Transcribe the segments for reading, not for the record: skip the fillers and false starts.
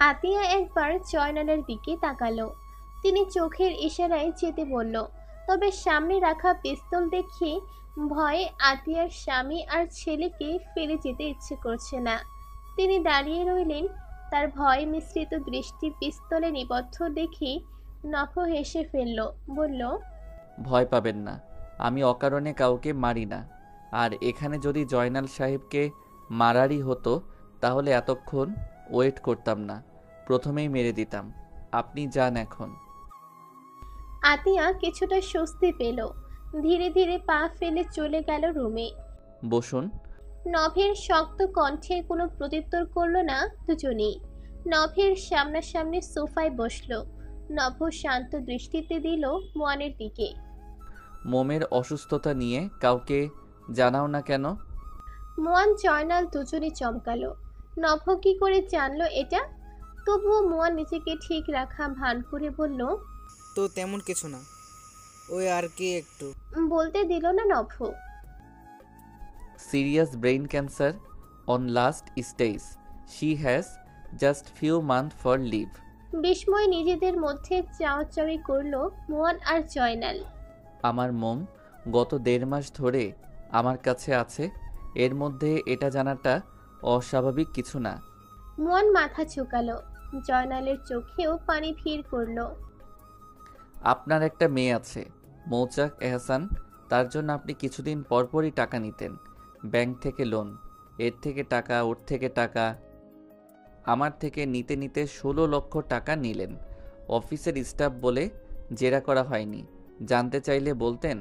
আতিয়া একবার জয়নালের দিকে তাকালো। তিনি চোখের ইশারায় যেতে বলল, তবে সামনে রাখা পিস্তল দেখে ভয়ে আতিয়ার স্বামী আর ছেলেকে ফেলে যেতে ইচ্ছে করছে না। তিনি দাঁড়িয়ে রইলেন, তার ভয় মিশ্রিত দৃষ্টি পিস্তলে নিবদ্ধ দেখে নখ হেসে ফেলল, বলল, ভয় পাবেন না, আমি অকারণে কাউকে মারি না। আর এখানে যদি জয়নাল সাহেবকে মারারই হতো তাহলে এতক্ষণ ওয়েট করতাম না, প্রথমেই মেরে দিতাম। আপনি যান এখন। আতিয়া কিছুটা স্বস্তি পেল। ধীরে ধীরে পা ফেলে চলে গেল রুমে। বসুন। নভের শক্ত কণ্ঠের কোনো প্রত্যুত্তর করলো না দুজনেই। নভের সামনাসামনি সোফায় বসলো। নভ শান্ত দৃষ্টিতে দিল মোয়ানের দিকে। মোমের অসুস্থতা নিয়ে কাউকে জানাও না কেন? মোয়ান জয়নাল দুজনে চমকালো। নভ কি করে জানলো এটা? তবুও মোয়ান নিজেকে ঠিক রাখা ভান করে বলল, তো তেমন কিছু না, ওই আর কি একটু। বলতে দিল না নভ। Serious brain cancer on last stage. She has just few month for live. বিস্ময় নিজেদের মধ্যে চাওয়াচাওয়ি করলো মোয়ান আর জয়নাল। আমার মোম গত 1.5 মাস ধরে আমার কাছে আছে, এর মধ্যে এটা জানাটা অস্বাভাবিক কিছু না। মোয়ান মাথা ঝুঁকালো। জয়নালের চোখেও পানি ভিড় করলো। আপনার একটা মেয়ে আছে, মৌচাক এহসান, তার জন্য আপনি কিছুদিন পরপরই টাকা নিতেন, ব্যাংক থেকে লোন, এর থেকে টাকা ওর থেকে টাকা, আমার থেকে নিতে নিতে 16 লক্ষ টাকা নিলেন। অফিসের স্টাফ বলে জেরা করা হয়নি, জানতে চাইলে বলতেন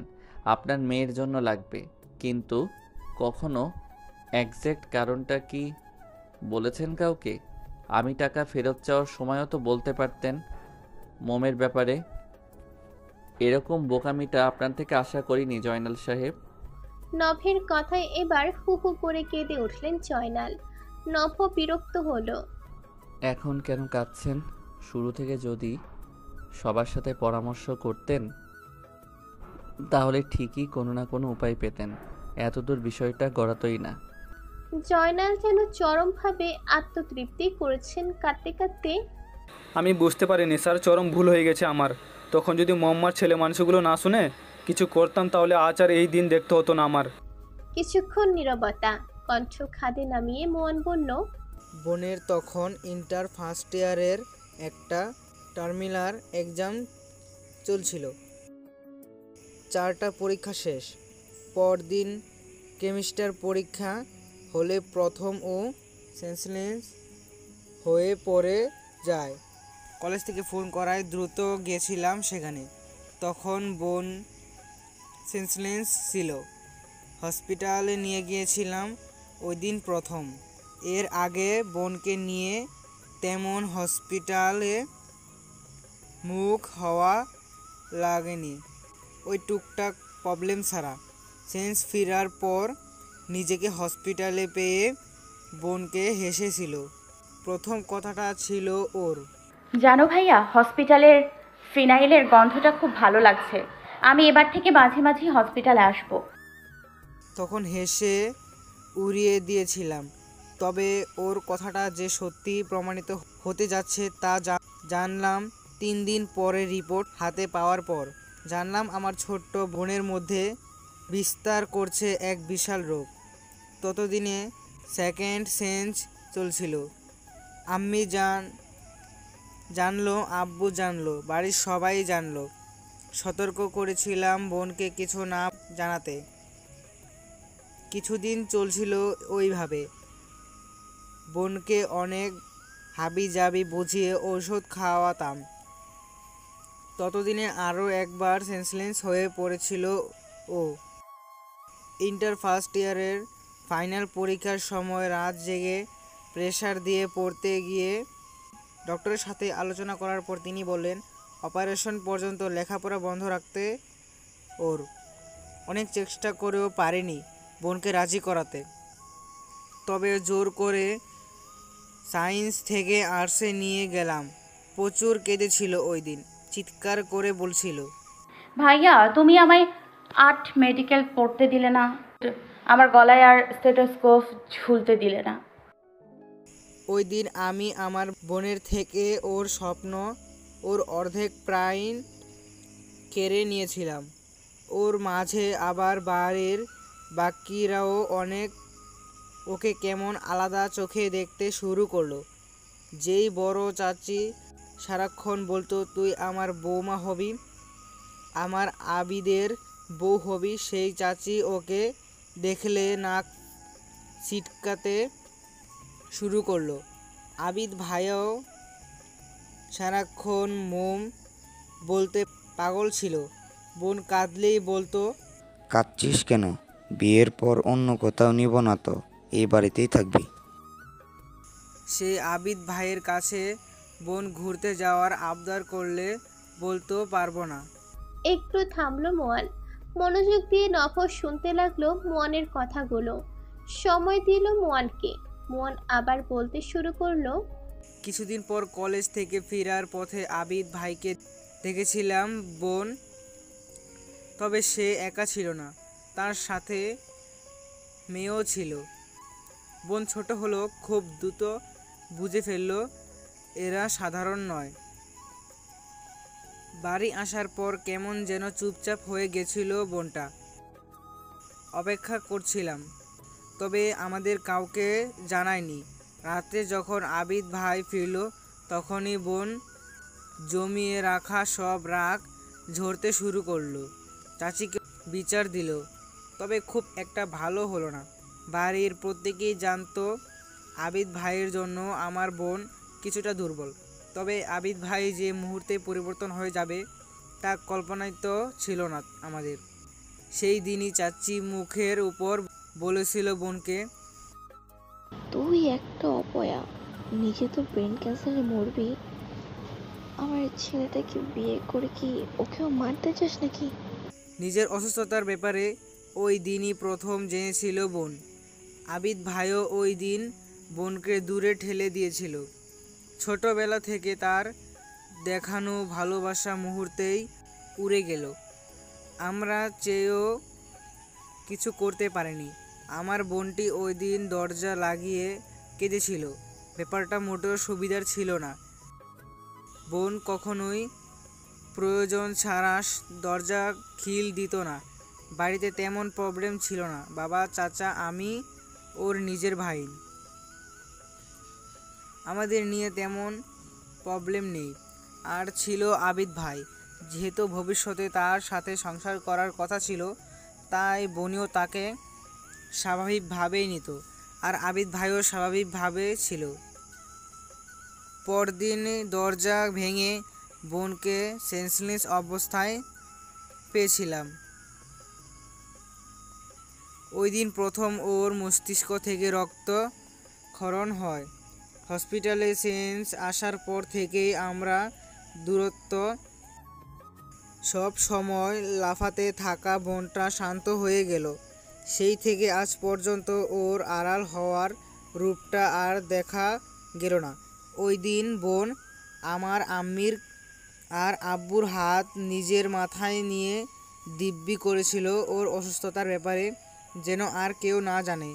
আপনার মেয়ের জন্য লাগবে, কিন্তু কখনো এক্স্যাক্ট কারণটা কি বলেছেন কাউকে? আমি টাকা ফেরত চাওয়ার সময়ও তো বলতে পারতেন মোমের ব্যাপারে। এরকম বোকামিটা আপনার থেকে আশা করিনি জয়নাল সাহেব। নভের কথায় এবার হু হু করে কেঁদে উঠলেন জয়নাল। নভ বিরক্ত হলো। এখন কেন কাঁদছেন? শুরু থেকে যদি সবার সাথে পরামর্শ করতেন তাহলে ঠিকই কোনো না কোনো উপায় পেতেন, এতদূর বিষয়টা গড়াতই না। জয়নাল যেন চরমভাবে আত্মতৃপ্তি করেছেন কাঁদতে কাঁদতে। আমি বুঝতে পারিনি স্যার, চরম ভুল হয়ে গেছে আমার। তখন যদি মম্মার ছেলে মানুষগুলো না শুনে কিছু করতাম তাহলে আজ আর এই দিন দেখতে হতো না আমার। কিছুক্ষণ নীরবতা। কণ্ঠ খাদে নামিয়ে মোয়ান বলল, বোনের তখন ইন্টার ফার্স্ট ইয়ারের একটা টার্মিনাল এক্সাম চলছিল। 4টা পরীক্ষা শেষ, পরদিন কেমিস্টার পরীক্ষা হলে প্রথম ও সেন্সলেস হয়ে পড়ে যায়। কলেজ থেকে ফোন করায় দ্রুত গিয়েছিলাম সেখানে। তখন বোন সেন্সলেস ছিল, হসপিটালে নিয়ে গিয়েছিলাম ওই দিন প্রথম। এর আগে বোনকে নিয়ে তেমন হসপিটালে মুখ হওয়া লাগেনি, ওই টুকটাক প্রবলেম ছাড়া। সেন্স ফেরার পর নিজেকে হসপিটালে পেয়ে বোনকে হেসেছিল। প্রথম কথাটা ছিল ওর, জানো ভাইয়া, হসপিটালের ফিনাইলের গন্ধটা খুব ভালো লাগছে। আমি এবার থেকে মাঝে মাঝে হসপিটালে আসব। তখন হেসে উড়িয়ে দিয়েছিলাম। তবে ওর কথাটা যে সত্যি প্রমাণিত হতে যাচ্ছে তা জানলাম 3 দিন পরে, রিপোর্ট হাতে পাওয়ার পর। জানলাম আমার ছোট্ট বোনের মধ্যে বিস্তার করছে এক বিশাল রোগ। ততদিনে সেকেন্ড সেন্স চলছিল। আম্মি জানলো, আব্বু জানলো, বাড়ির সবাই জানলো। সতর্ক করেছিলাম বোনকে কিছু না জানাতে। কিছুদিন চলছিল ওইভাবে। বোনকে অনেক হাবিজাবি বুঝিয়ে ওষুধ খাওয়াতাম। ততদিনে আরও একবার সেন্সলেস হয়ে পড়েছিল ও। ইন্টার ফার্স্ট ইয়ারের ফাইনাল পরীক্ষার সময় রাত জেগে প্রেশার দিয়ে পড়তে গিয়ে ডক্টরের সাথে আলোচনা করার পর তিনি বললেন অপারেশন পর্যন্ত লেখাপড়া বন্ধ রাখতে। ওর অনেক চেষ্টা করেও পারিনি বোনকে রাজি করাতে। তবে জোর করে সায়েন্স থেকে আর্টসে নিয়ে গেলাম। প্রচুর কেঁদেছিল ওই দিন, চিৎকার করে বলছিল, ভাইয়া তুমি আমায় আর্ট মেডিকেল পড়তে দিলে না, আমার গলায় আর স্টেথোস্কোপ ঝুলতে দিলে না। ওই দিন আমি আমার বোনের থেকে ওর স্বপ্ন, ওর অর্ধেক প্রাণ কেড়ে নিয়েছিলাম। ওর মাঝে আবার বাড়ির বাকিরাও অনেক ওকে কেমন আলাদা চোখে দেখতে শুরু করলো। যেই বড় চাচি সারাক্ষণ বলতো, তুই আমার বৌমা হবি, আমার আবিদের বউ হবি, সেই চাচি ওকে দেখলে নাক ছিটকাতে শুরু করলো। আবিদ ভাইও সারাক্ষণ মোম বলতে পাগল ছিল। বোন কাঁদলেই বলতো, কাঁদছিস কেন? বিয়ের পর অন্য কোথাও নিব না তো, এই বাড়িতেই থাকবি। সে আবিদ ভাইয়ের কাছে বোন ঘুরতে যাওয়ার আবদার করলে বলতো পারবো না। একটু থামলো মোয়ান। মনোযোগ দিয়ে নফর শুনতে লাগলো মোয়ানের কথাগুলো। সময় দিল মোয়ানকে। মোয়ান আবার বলতে শুরু করলো, কিছুদিন পর কলেজ থেকে ফেরার পথে আবিদ ভাইকে দেখেছিলাম বোন, তবে সে একা ছিল না, তার সাথে মেয়েও ছিল। বোন ছোট হলো, খুব দ্রুত বুঝে ফেললো এরা সাধারণ নয়। বাড়ি আসার পর কেমন যেন চুপচাপ হয়ে গেছিল বোনটা। অপেক্ষা করছিলাম, তবে আমাদের কাউকে জানায়নি। রাতে যখন আবিদ ভাই ফিরল, তখনই বোন জমিয়ে রাখা সব রাগ ঝরতে শুরু করলো। চাচিকে বিচার দিল, তবে খুব একটা ভালো হলো না। বাড়ির প্রত্যেকেই জানতো আবিদ ভাইয়ের জন্য আমার বোন কিছুটা দুর্বল। তবে আবিদ ভাই যে মুহূর্তে পরিবর্তন হয়ে যাবে তা কল্পনায় তো ছিল না আমাদের। সেই দিনই চাচি মুখের উপর বলেছিল বোনকে, তুই একটা অপয়া, নিজে তো ব্রেন ক্যান্সারে মরবি, আমার ছেলেটাকে বিয়ে করে কি ওকেও মারতে চাস নাকি? নিজের অসুস্থতার ব্যাপারে ওই দিনই প্রথম জেনেছিল বোন। আবিদ ভাইও ওই দিন বোনকে দূরে ঠেলে দিয়েছিল। ছোটবেলা থেকে তার দেখানো ভালোবাসা মুহূর্তেই উড়ে গেল। আমরা চেয়েও কিছু করতে পারিনি। আমার বোনটি ওই দিন দরজা লাগিয়ে কেঁদেছিল। ব্যাপারটা মোটেও সুবিধার ছিল না। বোন কখনোই প্রয়োজন ছাড়া দরজা খিল দিত না। বাড়িতে তেমন প্রবলেম ছিল না, বাবা, চাচা, আমি, ওর নিজের ভাই। আমাদের নিয়ে তেমন প্রবলেম নেই। আর ছিল আবিদ ভাই, যেহেতু ভবিষ্যতে তার সাথে সংসার করার কথা ছিল, তাই বোনিও তাকে স্বাভাবিকভাবেই নিত, আর আবিদ ভাইও স্বাভাবিকভাবে ছিল। পরদিন দরজা ভেঙে বোনকে সেন্সলেস অবস্থায় পেয়েছিলাম। ওই দিন প্রথম ওর মস্তিষ্ক থেকে রক্ত ক্ষরণ হয়। হসপিটালে সেন্স আসার পর থেকেই আমরা দূরত্ব। সব সময় লাফাতে থাকা বোনটা শান্ত হয়ে গেল। সেই থেকে আজ পর্যন্ত ওর আড়াল হওয়ার রূপটা আর দেখা গেল না। ওই দিন বোন আমার আম্মির আর আব্বুর হাত নিজের মাথায় নিয়ে দিব্যি করেছিল ওর অসুস্থতার ব্যাপারে, যেন আর কেউ না জানে।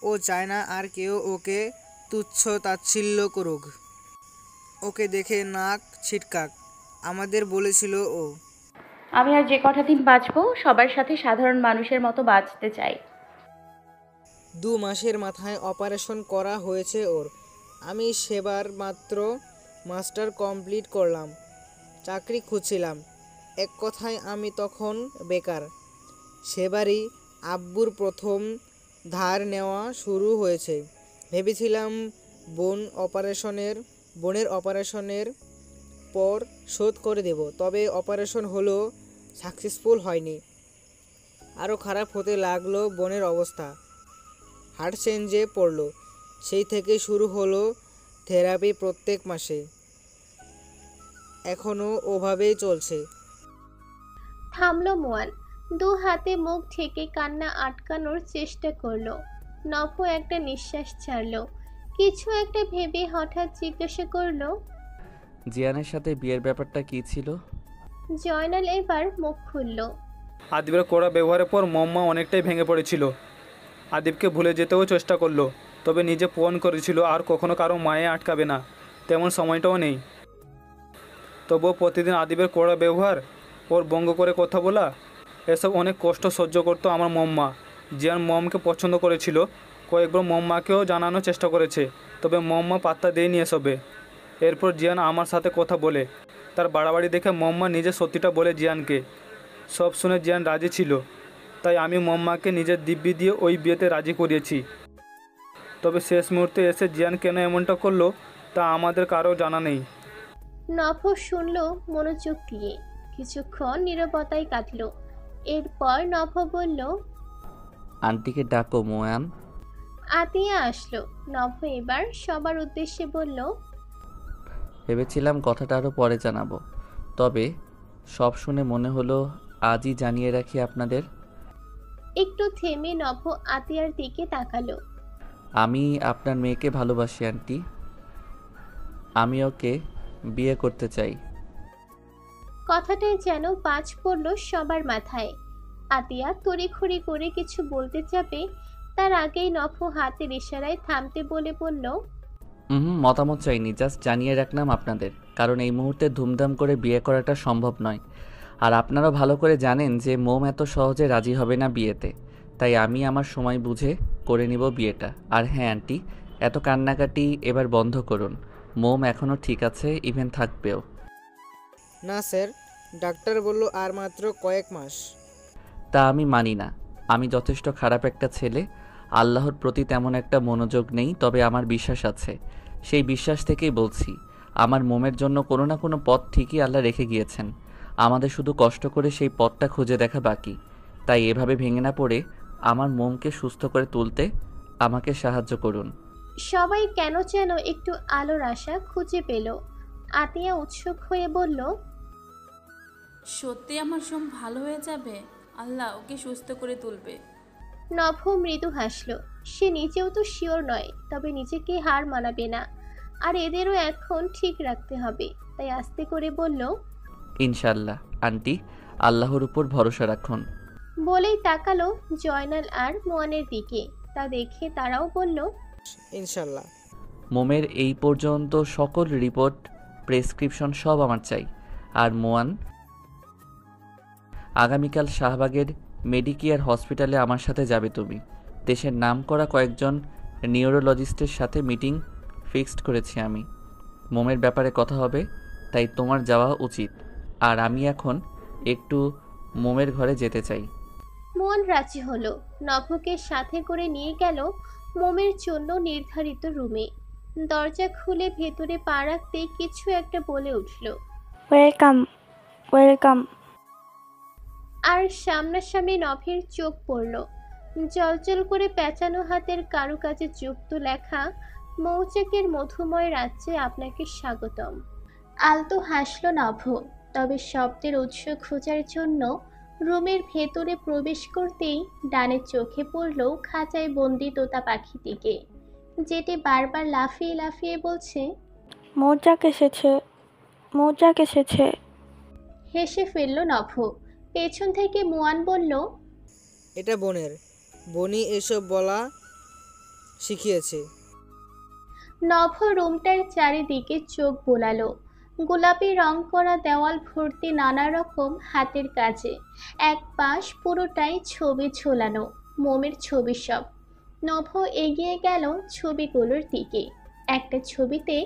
ও চায় না আর কেউ ওকে তুচ্ছ তাচ্ছিল্য করুক, ওকে দেখে নাক ছিটকাক। আমাদের বলেছিল ও, আমি আর যে কটা দিন বাঁচবো সবার সাথে সাধারণ মানুষের মতো বাঁচতে চাই। 2 মাসের মাথায় অপারেশন করা হয়েছে ওর। আমি সেবার মাত্র মাস্টার কমপ্লিট করলাম, চাকরি খুঁজছিলাম। এক কথায় আমি তখন বেকার। সেবারই আব্বুর প্রথম ধার নেওয়া শুরু হয়েছে। ভেবেছিলাম বোনের অপারেশনের পর শোধ করে দেব, তবে অপারেশন হলো, সাকসেসফুল হয়নি। আরও খারাপ হতে লাগলো বোনের অবস্থা। হার্ট চেঞ্জে পড়লো। সেই থেকে শুরু হলো থেরাপি প্রত্যেক মাসে। এখনও ওভাবেই চলছে। থামলো মোয়ান। 2 হাতে মুখ ঢেকে কান্না আটকানোর চেষ্টা করলো। নফ একটা নিঃশ্বাস ছাড়লো। কিছু একটা ভেবে হঠাৎ জিজ্ঞাসা করলো, জিয়ানের সাথে বিয়ের ব্যাপারটা কী ছিল? জয়নাল এবার মুখ খুলল। আদিবের কড়া ব্যবহারের পর মম্মা অনেকটাই ভেঙে পড়েছিল। আদিবকে ভুলে যেতেও চেষ্টা করলো, তবে নিজে পণ করেছিল আর কখনো কারো মায়ে আটকাবে না, তেমন সময়টাও নেই। তবুও প্রতিদিন আদিবের কড়া ব্যবহার, ওর বঙ্গ করে কথা বলা, এসব অনেক কষ্ট সহ্য করতো আমার মম্মা। জিয়ান মমকে পছন্দ করেছিল, কয়েকবার মম্মাকেও জানানোর চেষ্টা করেছে, তবে মম্মা পাত্তা দেয়নি এসবে। এরপর জিয়ান আমার সাথে কথা বলে, তার বাড়াবাড়ি দেখে মম্মা নিজে সত্যিটা বলে জিয়ানকে। সব শুনে জিয়ান রাজি ছিল, তাই আমি মম্মাকে নিজের দিব্যি দিয়ে ওই বিয়েতে রাজি করিয়েছি। তবে শেষ মুহূর্তে এসে জিয়ান কেন এমনটা করলো তা আমাদের কারো জানা নেই। নভ শুনল মনোযোগ দিয়ে। কিছুক্ষণ নীরবতায় কাটল। এরপর নভ বলল, আন্টিকে ডাকো মোয়ান। আতিয়া আসলো। নভ এবার সবার উদ্দেশ্যে বলল, ভেবেছিলাম কথাটা আরও পরে জানাবো, তবে সব শুনে মনে হলো আজই জানিয়ে রাখি আপনাদের। একটু থেমে নভ আতিয়ার দিকে তাকালো। আমি আপনার মেয়েকে ভালোবাসি আন্টি, আমি ওকে বিয়ে করতে চাই। কথাটাই যেন বাজ পড়ল সবার মাথায়। আতিয়া তড়িঘড়ি করে কিছু বলতে যাবে, তার আগেই নভ হাতের ইশারায় থামতে বলে বলল, মতামত চাইনি, জাস্ট জানিয়ে রাখলাম আপনাদের, কারণ এই মুহূর্তে ধুমধাম করে বিয়ে করাটা সম্ভব নয়। আর আপনারা ভালো করে জানেন যে মোম এত সহজে রাজি হবে না বিয়েতে, তাই আমি আমার সময় বুঝে করে নিব বিয়েটা। আর হ্যাঁ আন্টি, এত কান্নাকাটি এবার বন্ধ করুন, মোম এখনও ঠিক আছে, ইভেন থাকবেও। না স্যার, ডাক্তার বলল আর মাত্র কয়েক মাস। তা আমি মানি না, আমি যথেষ্ট খারাপ একটা ছেলে, আল্লাহর প্রতি তেমন একটা মনোযোগ নেই, তবে আমার বিশ্বাস আছে। সেই বিশ্বাস থেকেই বলছি, আমার মোমের জন্য কোনো না কোনো পথ ঠিকই আল্লাহ রেখে গিয়েছেন, আমাদের শুধু কষ্ট করে সেই পথটা খুঁজে দেখা বাকি। তাই এভাবে ভেঙে না পড়ে আমার মোমকে সুস্থ করে তুলতে আমাকে সাহায্য করুন। সবাই কেন যেন একটু আলোর আশা খুঁজে পেল। আতিয়া উৎসুক হয়ে বলল, সত্যি আমার সোম ভালো হয়ে যাবে? আল্লাহ ওকে সুস্থ করে তুলবে। নভ মৃদু হাসল। সে নিজেও তো শিওর নয়, তবে নিজেকে হার মানাবে না, আর এদেরও এখন ঠিক রাখতে হবে। তাই আস্তে করে বলল, ইনশাল্লাহ আন্টি, আল্লাহর উপর ভরসা রাখুন। বলেই তাকালো জয়নাল আর মোয়ানের দিকে। তা দেখে তারাও বলল, ইনশাল্লাহ। মোমের এই পর্যন্ত সকল রিপোর্ট, প্রেসক্রিপশন সব আমার চাই। আর মোয়ান, আগামীকাল শাহবাগের মেডিকেয়ার হসপিটালে আমার সাথে যাবে তুমি। দেশের নামকরা কয়েকজন নিউরোলজিস্টের সাথে মিটিং ফিক্সড করেছি আমি। মোমের ব্যাপারে কথা হবে, তাই তোমার যাওয়া উচিত। আর আমি এখন একটু মোমের ঘরে যেতে চাই। মোয়ান রাজি হলো। নভকে সাথে করে নিয়ে গেল মোমের জন্য নির্ধারিত রুমে। দরজা খুলে ভেতরে পা রাখতেই কিছু একটা বলে উঠল, ওয়েলকাম ওয়েলকাম। আর সামনাসামনি নভের চোখ পড়ল। জলজল করে পেঁচানো হাতের কারুকাজে যুক্ত লেখা, মৌচাকের মধুময় রাজ্যে আপনাকে স্বাগতম। আলতো হাসল নভ। তবে শব্দের উৎস খোঁজার জন্য রুমের ভেতরে প্রবেশ করতেই ডানের চোখে পড়ল খাঁচায় বন্দি তোতা পাখিটিকে, যেটি বারবার লাফিয়ে লাফিয়ে বলছে, মৌচাক এসেছে, মৌচাক এসেছে। হেসে ফেলল নভ। পেছন থেকে মোয়ান বলল, এটা বোনের, বনি এসব বলা শিখিয়েছে। নভ রুমটার চারিদিকে চোখ বোলালো। গোলাপি রং করা দেওয়াল ভর্তি নানা রকম হাতের কাজে, এক পাশ পুরোটাই ছবি ঝোলানো, মোমের ছবি সব। নভ এগিয়ে গেল ছবিগুলোর দিকে। একটা ছবিতে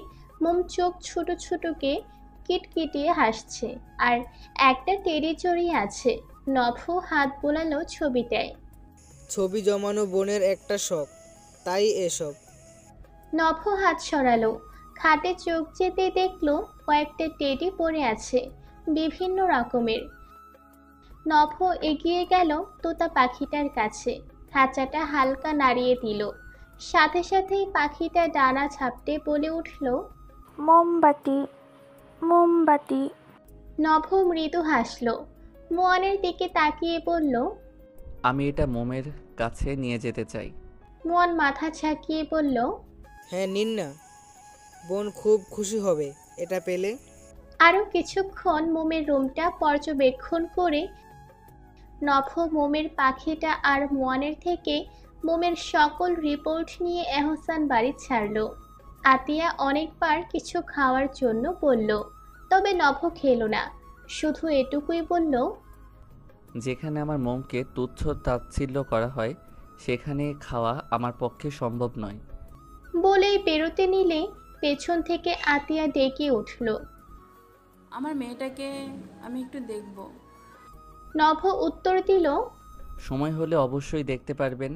মোম চোখ ছোট ছোটকে কিটকিটিয়ে হাসছে, আর একটা টেরি জড়িয়ে আছে। নভ হাত বোলালো ছবিটায়। ছবি জমানো বোনের একটা শখ, তাই এসব। নভ হাত সরালো। খাটে চোখ যেতে দেখলো কয়েকটা টেডি পড়ে আছে, বিভিন্ন রকমের। নভ এগিয়ে গেল তোতা পাখিটার কাছে। খাঁচাটা হালকা নাড়িয়ে দিল। সাথে সাথেই পাখিটা ডানা ঝাপটে বলে উঠল, মোমবাতি মোমবাতি। নভ মৃদু হাসল। মোয়ানের দিকে তাকিয়ে বলল, আমি এটা মোমের কাছে নিয়ে যেতে চাই। মোয়ান মাথা ঝাঁকিয়ে বলল, হ্যাঁ নিন না, বোন খুব খুশি হবে এটা পেলে। আরও কিছুক্ষণ মোমের রুমটা পর্যবেক্ষণ করে নভ মোমের পাখিটা আর মোয়ানের থেকে মোমের সকল রিপোর্ট নিয়ে এহসান বাড়ি ছাড়ল। আতিয়া অনেকবার কিছু খাওয়ার জন্য বলল, তবে নভ খেলো না, শুধু এটুকুই বলল, যেখানে আমার মমকে তুচ্ছ তাচ্ছিল্য করা হয় সেখানে খাওয়া আমার পক্ষে সম্ভব নয়। বলেই বেরোতে নিলে পেছন থেকে আতিয়া ডেকে উঠল। আমার মেয়েটাকে আমি একটু দেখব। নভ উত্তর দিল, সময় হলে অবশ্যই দেখতে পারবেন।